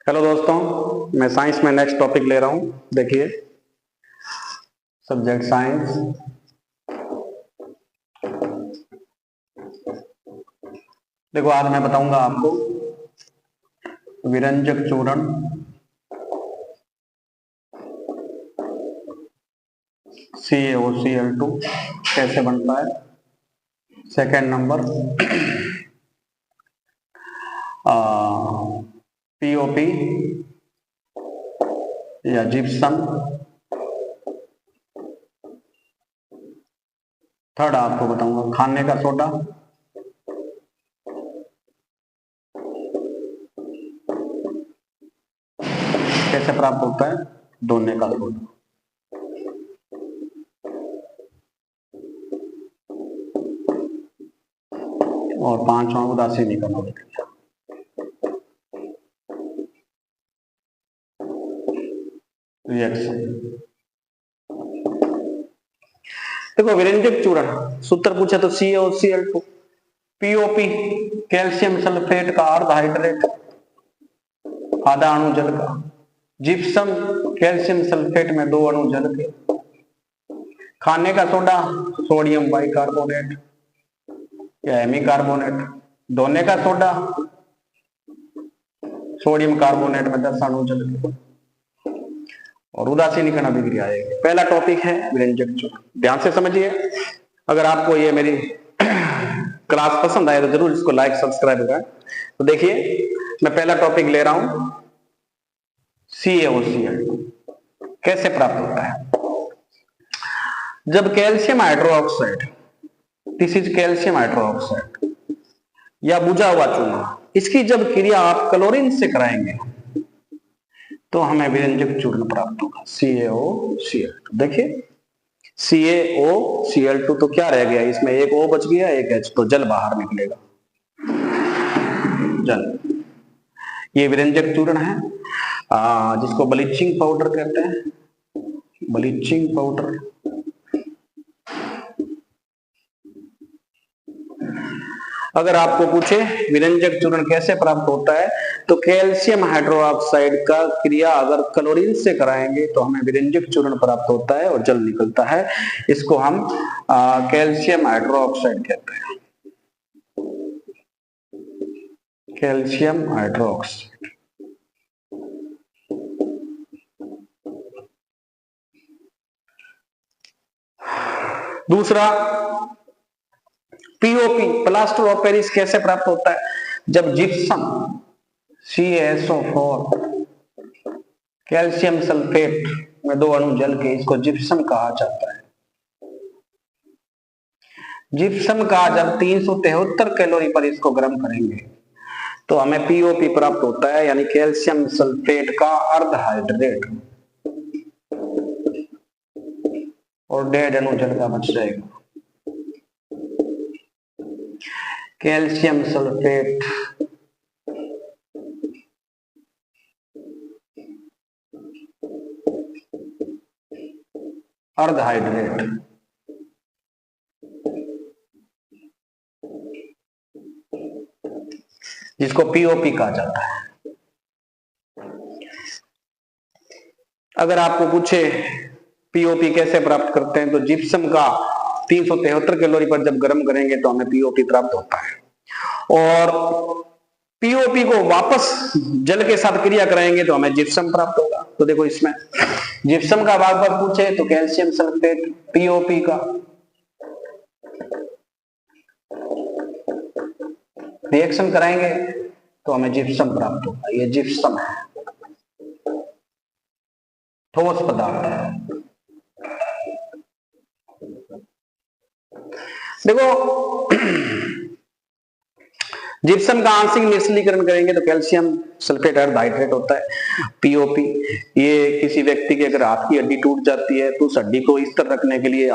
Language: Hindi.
हेलो दोस्तों, मैं साइंस में नेक्स्ट टॉपिक ले रहा हूं। देखिए, सब्जेक्ट साइंस। देखो, आज मैं बताऊंगा आपको विरंजक चूर्ण CaOCl2 कैसे बनता है। सेकेंड नंबर POP या जिप्सम। थर्ड आपको बताऊंगा खाने का सोडा। कैसे प्राप्त होता है, धोने का सोडा। और पांचवा उदासीनी का रिएक्शन। देखो, विरंजक चूर्ण सूत्र पूछे तो CaOCl2, POP कैल्शियम सल्फेट का अर्ध हाइड्रेट आधा अणु जल का, जिप्सम कैल्शियम सल्फेट में 2 अणु जल के, खाने का सोडा सोडियम बाइकार्बोनेट या हेमिकार्बोनेट, धोने का सोडा सोडियम कार्बोनेट में 10 अणु जल के, और उदासीनीकरण अभिक्रिया आएगी। पहला टॉपिक है विरंजक चूर्ण। ध्यान से समझिए। अगर आपको ये मेरी क्लास पसंद आए तो जरूर इसको लाइक सब्सक्राइब करें। तो देखिए, मैं पहला टॉपिक ले रहा हूं CaOCl2 कैसे प्राप्त होता है। जब calcium hydroxide, this is calcium hydroxide या बुझा हुआ चूना, इसकी जब क्रिया आप क्लोरीन से कराएंगे तो हमें विरंजक चूर्ण प्राप्त होगा CaOCl2। देखिए, CaOCl2 तो क्या रह गया, इसमें एक O बच गया, एक H, तो जल बाहर निकलेगा, जल। ये विरंजक चूर्ण है, जिसको ब्लीचिंग पाउडर कहते हैं, ब्लीचिंग पाउडर। अगर आपको पूछे विरंजक चूर्ण कैसे प्राप्त होता है, तो कैल्शियम हाइड्रोक्साइड का क्रिया अगर क्लोरीन से कराएंगे तो हमें विरंजक चूर्ण प्राप्त होता है और जल निकलता है। इसको हम कैल्शियम हाइड्रोक्साइड कहते हैं, कैल्शियम हाइड्रोक्साइड। दूसरा POP प्लास्टर ऑफ पेरिस कैसे प्राप्त होता है, जब जिप्सम CaSO4 कैल्शियम सल्फेट में 2 अणु जल के, इसको जिप्सम कहा जाता है। जिप्सम का जब 373 कैलोरी पर इसको गर्म करेंगे तो हमें POP प्राप्त होता है, यानी कैल्शियम सल्फेट का अर्ध हाइड्रेट, और 1.5 अणु जल का बच जाएगा। कैल्शियम सल्फेट अर्ध हाइड्रेट, जिसको POP कहा जाता है। अगर आपको पूछे POP कैसे प्राप्त करते हैं, तो जिप्सम का 373 कैलोरी पर जब गर्म करेंगे तो हमें POP प्राप्त होता है, और POP को वापस जल के साथ क्रिया कराएंगे तो हमें जिप्सम प्राप्त होगा। तो देखो, इसमें जिप्सम का भाग पर पूछे तो कैल्शियम सल्फेट POP का रिएक्शन कराएंगे तो हमें जिप्सम प्राप्त होगा। ये जिप्सम है, ठोस पदार्थ है। देखो, जिप्सम का आंशिक निश्चलीकरण करेंगे तो कैल्शियम सल्फेट अर्ध हाइड्रेट होता है POP। ये किसी व्यक्ति के अगर हाथ की हड्डी टूट जाती है तो उस हड्डी को स्थिर रखने के लिए